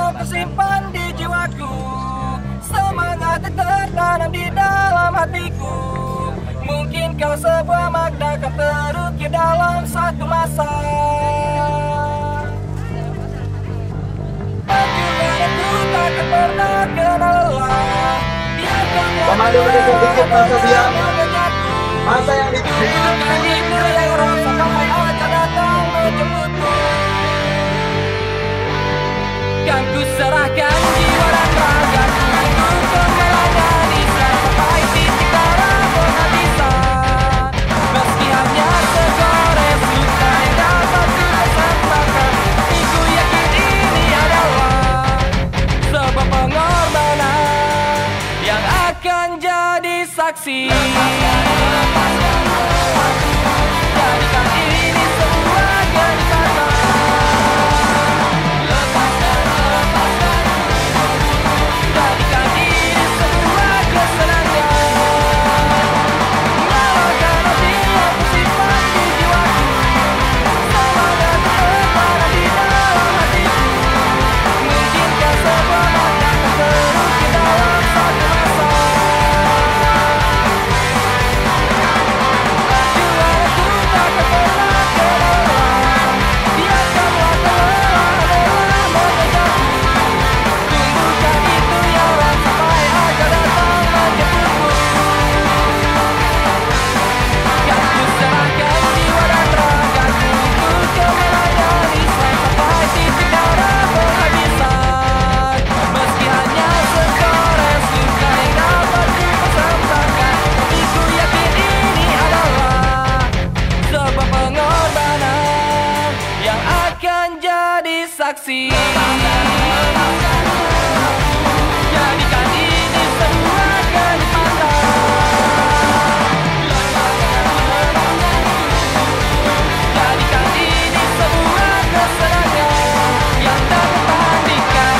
yang tersimpan di jiwaku, semangat tertanam di dalam hatiku. Mungkin kau sebuah makna akan terukir dalam satu masa. Perjuangan itu takkan pernah kenal lelah. Komando dikit-dikit masa diam. Masa yang dituju. Itu yang rasa sampai aja datang menjemputku. Kan ku serahkan jiwa dan ragaku untuk melayani sampai titik darah penghabisan. Meski hanya segores luka yang dapat ku persembahkan, ku yakin ini adalah sebuah pengorbanan yang akan jadi saksi. Jadikan ini sebuah kenikmatan. Jadikan ini sebuah kesenangan. Nyalakan api yang tersimpan di jiwaku, semangat tertanam di dalam hatiku. Mungkinkah sebuah makna akan terukir dalam satu masa. Perjuanganku takkan pernah kenal. Biarkanlah kelelahan adalah mengejarku. Tunggukan itu ya Ram, sampai aja datang menjemputku. Kan ku serahkan jiwa dan ragaku untuk melayani sampai titik darah penghabisan. Meski hanya segores luka yang dapat ku persembahkan, ku yakin ini adalah sebuah pengorbanan yang akan jadi saksi. Jadikan ini sebuah kenikmatan. Jadikan ini sebuah kesenangan yang tak tertandingkan.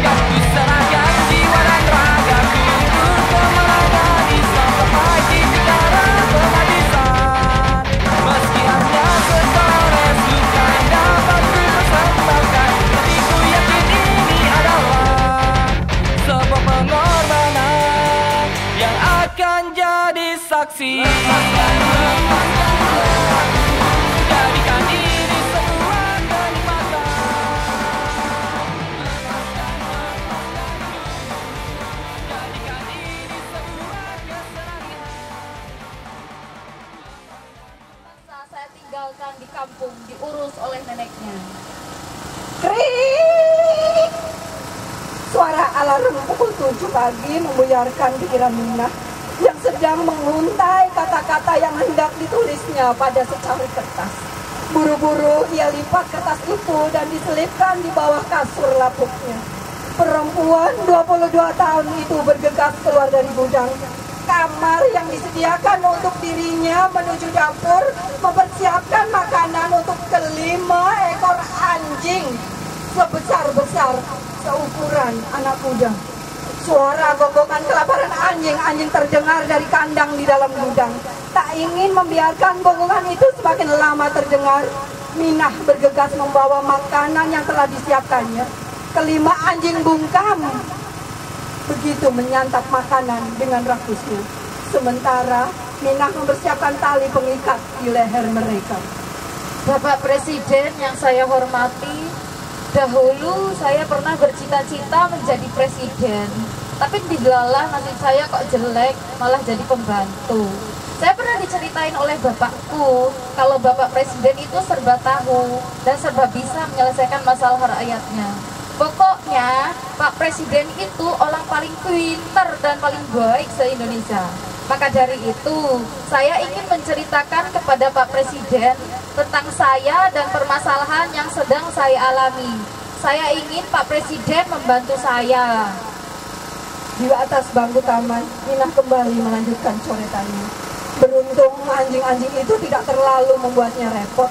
Kan ku serahkan jiwa dan ragaku untuk melayani sampai titik darah penghabisan. Meski hanya segores luka yang dapat ku persembahkan, tapi ku yakin ini adalah sebuah pengorbanan yang akan jadi saksi. Jadikan ini sebuah kenikmatan. Jadikan ini sebuah kesenangan. Masa saya tinggalkan di kampung diurus oleh neneknya. Krik! Suara alarm pukul 7 pagi membuyarkan pikiran Minah yang sedang menguntai kata-kata yang hendak ditulisnya pada secari kertas. Buru-buru ia lipat kertas itu dan diselipkan di bawah kasur lapuknya. Perempuan 22 tahun itu bergegas keluar dari gudang. Kamar yang disediakan untuk dirinya menuju dapur mempersiapkan makanan untuk kelima ekor anjing sebesar-besar seukuran anak kuda. Suara gonggongan kelaparan anjing-anjing terdengar dari kandang di dalam gudang. Tak ingin membiarkan gonggongan itu semakin lama terdengar, Minah bergegas membawa makanan yang telah disiapkannya. Kelima anjing bungkam begitu menyantap makanan dengan rakusnya. Sementara Minah mempersiapkan tali pengikat di leher mereka. Bapak Presiden yang saya hormati, dahulu saya pernah bercita-cita menjadi presiden, tapi dilalah nasib saya kok jelek, malah jadi pembantu. Saya pernah diceritain oleh bapakku kalau bapak presiden itu serba tahu dan serba bisa menyelesaikan masalah rakyatnya. Pokoknya Pak Presiden itu orang paling pinter dan paling baik se-Indonesia. Maka dari itu saya ingin menceritakan kepada Pak Presiden tentang saya dan permasalahan yang sedang saya alami. Saya ingin Pak Presiden membantu saya. Di atas bangku taman, Minah kembali melanjutkan coretannya. Beruntung anjing-anjing itu tidak terlalu membuatnya repot.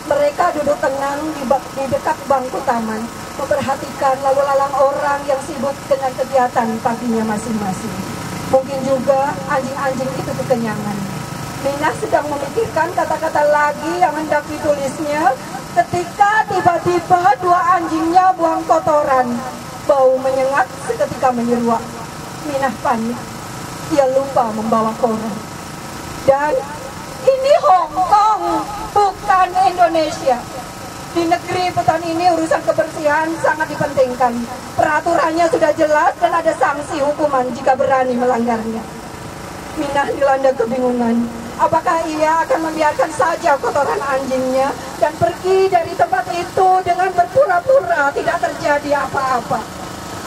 Mereka duduk tenang di dekat bangku taman, memperhatikan lalu lalang orang yang sibuk dengan kegiatan paginya masing-masing. Mungkin juga anjing-anjing itu kekenyangan. Minah sedang memikirkan kata-kata lagi yang hendak ditulisnya ketika tiba-tiba dua anjingnya buang kotoran. Bau menyengat seketika menyeruak. Minah panik. Ia lupa membawa koran. Dan ini Hong Kong, bukan Indonesia. Di negeri Putan ini urusan kebersihan sangat dipentingkan. Peraturannya sudah jelas dan ada sanksi hukuman jika berani melanggarnya. Minah dilanda kebingungan. Apakah ia akan membiarkan saja kotoran anjingnya dan pergi dari tempat itu dengan berpura-pura tidak terjadi apa-apa?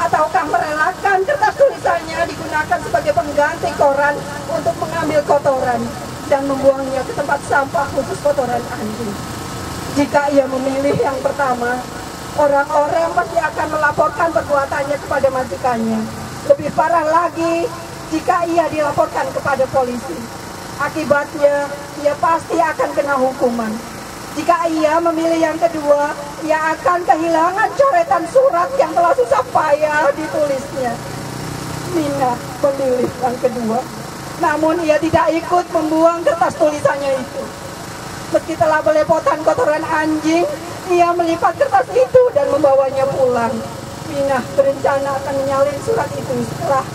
Ataukah merelakan kertas tulisannya digunakan sebagai pengganti koran untuk mengambil kotoran dan membuangnya ke tempat sampah khusus kotoran anjing? Jika ia memilih yang pertama, orang-orang pasti akan melaporkan perbuatannya kepada majikannya. Lebih parah lagi jika ia dilaporkan kepada polisi. Akibatnya, ia pasti akan kena hukuman. Jika ia memilih yang kedua, ia akan kehilangan coretan surat yang telah susah payah ditulisnya. Minah memilih yang kedua, namun ia tidak ikut membuang kertas tulisannya itu. Meski telah belepotan kotoran anjing, ia melipat kertas itu dan membawanya pulang. Minah berencana akan menyalin surat itu setelah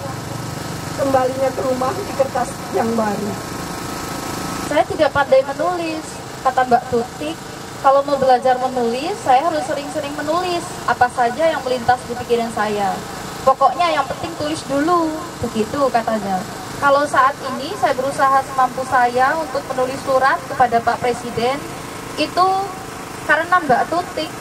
kembalinya ke rumah di kertas yang baru. Saya tidak pandai menulis, kata Mbak Tutik. Kalau mau belajar menulis, saya harus sering-sering menulis apa saja yang melintas di pikiran saya. Pokoknya yang penting tulis dulu, begitu katanya. Kalau saat ini saya berusaha semampu saya untuk menulis surat kepada Pak Presiden, itu karena Mbak Tutik.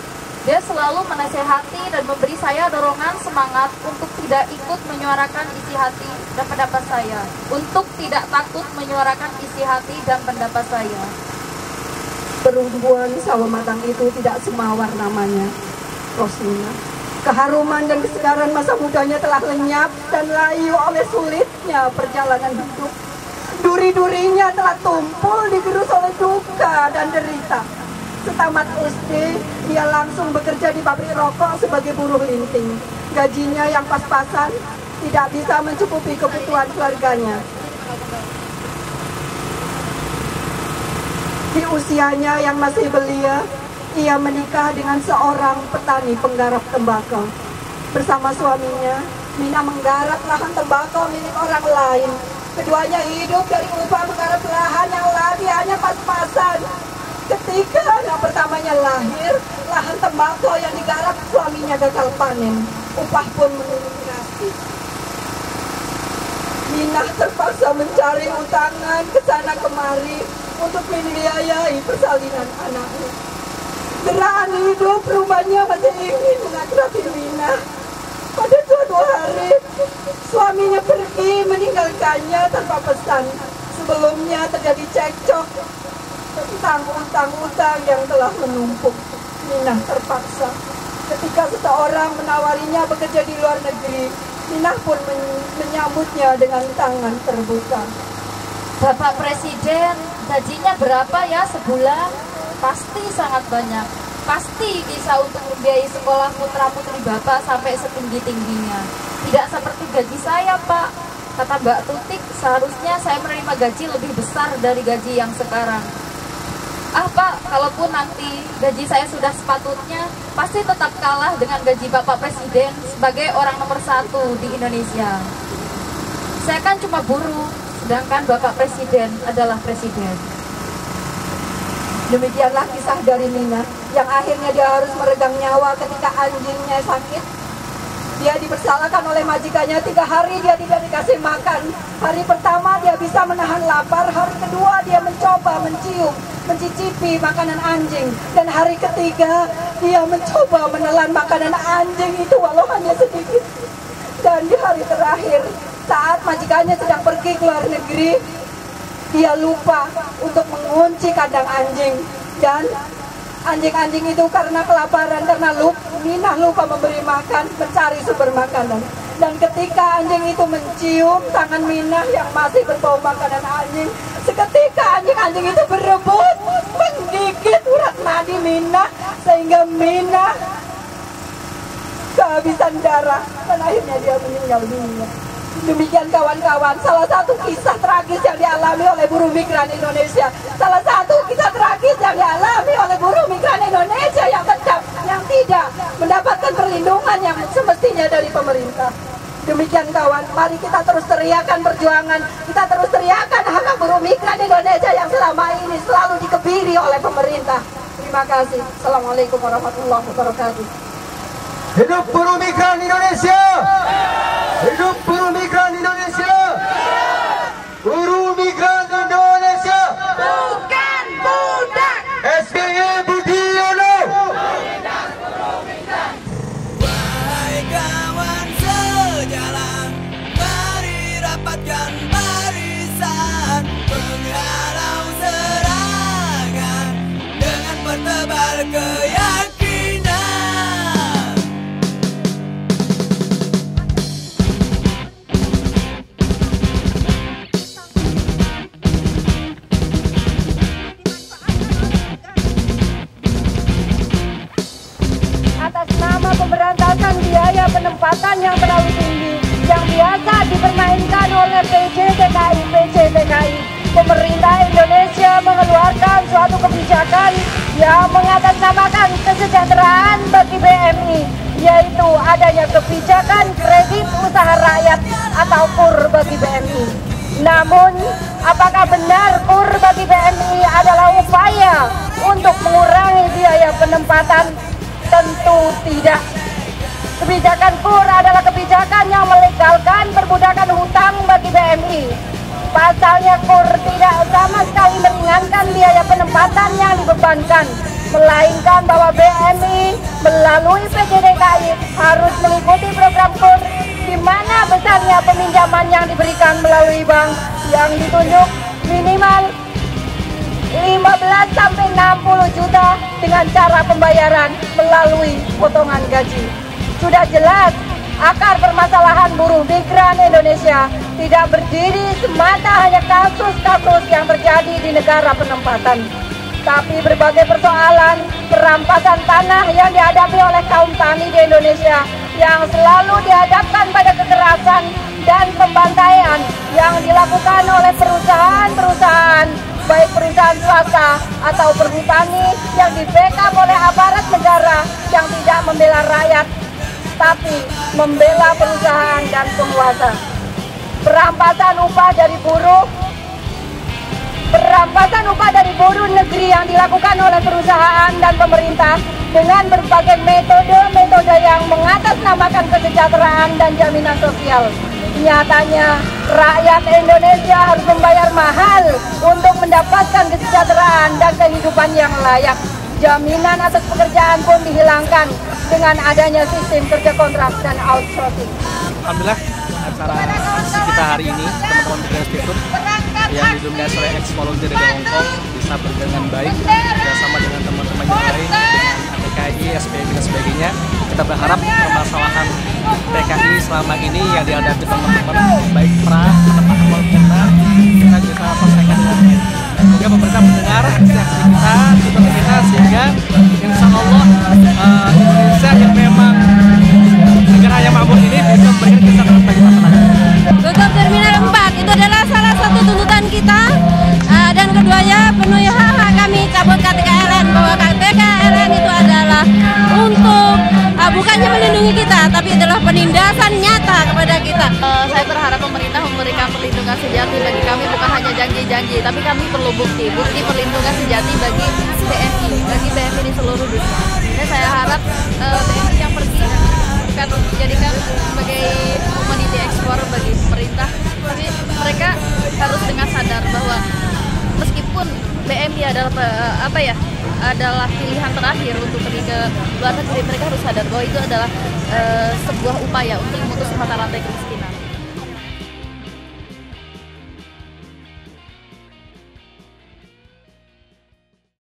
Dia selalu menasehati dan memberi saya dorongan semangat untuk tidak ikut menyuarakan isi hati dan pendapat saya. Untuk tidak takut menyuarakan isi hati dan pendapat saya. Perempuan sawo matang itu tidak semawar namanya, Rosmina. Keharuman dan kesegaran masa mudanya telah lenyap dan layu oleh sulitnya perjalanan hidup. Duri-durinya telah tumpul digerus oleh duka dan derita. Setamat SD, dia langsung bekerja di pabrik rokok sebagai buruh linting. Gajinya yang pas-pasan tidak bisa mencukupi kebutuhan keluarganya. Di usianya yang masih belia, ia menikah dengan seorang petani penggarap tembakau. Bersama suaminya, Minah menggarap lahan tembakau milik orang lain. Keduanya hidup dari upah menggarap lahan yang lagi hanya pas-pasan. Ketika anak pertamanya lahir, lahan tembakau yang digarap suaminya gagal panen. Upah pun menurun drastis. Minah terpaksa mencari utangan ke sana kemari untuk membiayai persalinan anaknya. Gerakan hidup rumahnya masih ingin mengakrabi Minah. Pada suatu hari, suaminya pergi meninggalkannya tanpa pesan. Sebelumnya terjadi cekcok tentang utang-utang yang telah menumpuk. Minah terpaksa. Ketika seseorang menawarinya bekerja di luar negeri, Minah pun menyambutnya dengan tangan terbuka. Bapak Presiden, gajinya berapa ya sebulan? Pasti sangat banyak. Pasti bisa untuk membiayai sekolah putra-putri Bapak sampai setinggi-tingginya. Tidak seperti gaji saya, Pak. Kata Mbak Tutik, seharusnya saya menerima gaji lebih besar dari gaji yang sekarang. Ah Pak, kalaupun nanti gaji saya sudah sepatutnya, pasti tetap kalah dengan gaji Bapak Presiden sebagai orang nomor 1 di Indonesia. Saya kan cuma buruh, sedangkan Bapak Presiden adalah Presiden. Demikianlah kisah dari Minah, yang akhirnya dia harus meregang nyawa ketika anjingnya sakit. Dia dipersalahkan oleh majikannya 3 hari dia tidak dikasih makan. Hari pertama dia bisa menahan lapar, hari kedua dia mencoba mencicipi makanan anjing. Dan hari ketiga dia mencoba menelan makanan anjing itu walau hanya sedikit. Dan di hari terakhir saat majikannya sedang pergi ke luar negeri, dia lupa untuk mengunci kandang anjing. Dan Anjing-anjing itu karena kelaparan, karena Minah lupa memberi makan, mencari sumber makanan. Dan ketika anjing itu mencium tangan Minah yang masih berbau makanan anjing, seketika anjing-anjing itu berebut menggigit urat nadi Minah, sehingga Minah kehabisan darah dan akhirnya dia meninggal dunia. Demikian kawan-kawan, salah satu kisah tragis yang dialami oleh buruh migran Indonesia. Salah satu kisah tragis yang dialami oleh buruh migran Indonesia yang tidak mendapatkan perlindungan yang semestinya dari pemerintah. Demikian kawan, mari kita terus teriakan perjuangan, kita terus teriakan hak buruh migran Indonesia yang selama ini selalu dikebiri oleh pemerintah. Terima kasih. Assalamualaikum warahmatullahi wabarakatuh. Hidup buruh migran Indonesia! Hidup buruh migran Indonesia! Buruh migran Indonesia! Bukan budak! SBY Budiono! Wahai kawan sejalan, mari rapatkan barisan, menghalau serangan dengan bertebar keyakinan. Pemberantasan biaya penempatan yang terlalu tinggi yang biasa dipermainkan oleh PJ-TKI, pemerintah Indonesia mengeluarkan suatu kebijakan yang mengatasnamakan kesejahteraan bagi BMI, yaitu adanya kebijakan kredit usaha rakyat atau KUR bagi BMI. Namun, apakah benar KUR bagi BMI adalah upaya untuk mengurangi biaya penempatan? Tentu tidak. Kebijakan KUR adalah kebijakan yang melegalkan perbudakan hutang bagi BMI. Pasalnya KUR tidak sama sekali meringankan biaya penempatan yang dibebankan, melainkan bahwa BMI melalui PJ-TKI harus mengikuti program KUR, di mana besarnya peminjaman yang diberikan melalui bank yang ditunjuk minimal 15 sampai 60 juta dengan cara pembayaran melalui potongan gaji. Sudah jelas, akar permasalahan buruh migran Indonesia tidak berdiri semata hanya kasus-kasus yang terjadi di negara penempatan, tapi berbagai persoalan perampasan tanah yang dihadapi oleh kaum tani di Indonesia yang selalu dihadapkan pada kekerasan dan pembantaian yang dilakukan oleh perusahaan-perusahaan, baik perusahaan swasta atau perhutani yang di-backup oleh aparat negara yang tidak membela rakyat, tapi membela perusahaan dan penguasa. Perampasan upah dari buruh negeri yang dilakukan oleh perusahaan dan pemerintah dengan berbagai metode yang mengatasnamakan kesejahteraan dan jaminan sosial. Nyatanya, rakyat Indonesia harus membayar mahal untuk mendapatkan kesejahteraan dan kehidupan yang layak. Jaminan atas pekerjaan pun dihilangkan dengan adanya sistem kerja kontrak dan outsourcing. Alhamdulillah, acara kita hari ini, teman-teman Migran Institute yang didominasi oleh ex-volunteer dari Hongkong bisa berjalan dengan baik, bersama dengan teman-teman yang lain, dengan TKI, SPM dan sebagainya. Kita berharap permasalahan TKI selama ini yang dihadapi teman-teman, baik pra, teman-teman volunteer, kita bisa selesaikan dengan baik. Semoga pemerintah mendengar aspirasi kita, sehingga insya Allah Indonesia yang memang negara yang makmur ini bisa memberikan kesejahteraan bagi masyarakat. Tutup Terminal 4 itu adalah salah satu tuntutan kita, dan keduanya penuhi hak kami cabut KTKLN, bahwa KTKLN itu adalah untuk bukannya melindungi kita, tapi adalah penindasan nyata kepada kita. Saya berharap pemerintah memberikan perlindungan sejati bagi kami, bukan hanya janji-janji, tapi kami perlu bukti perlindungan sejati bagi BMI di seluruh dunia. Dan saya harap BMI yang pergi bukan dijadikan sebagai komoditi ekspor bagi pemerintah, tapi mereka harus dengan sadar bahwa meskipun BMI adalah pilihan terakhir untuk pergi ke luar negeri, mereka harus sadar bahwa itu adalah sebuah upaya untuk memutus mata rantai kemiskinan.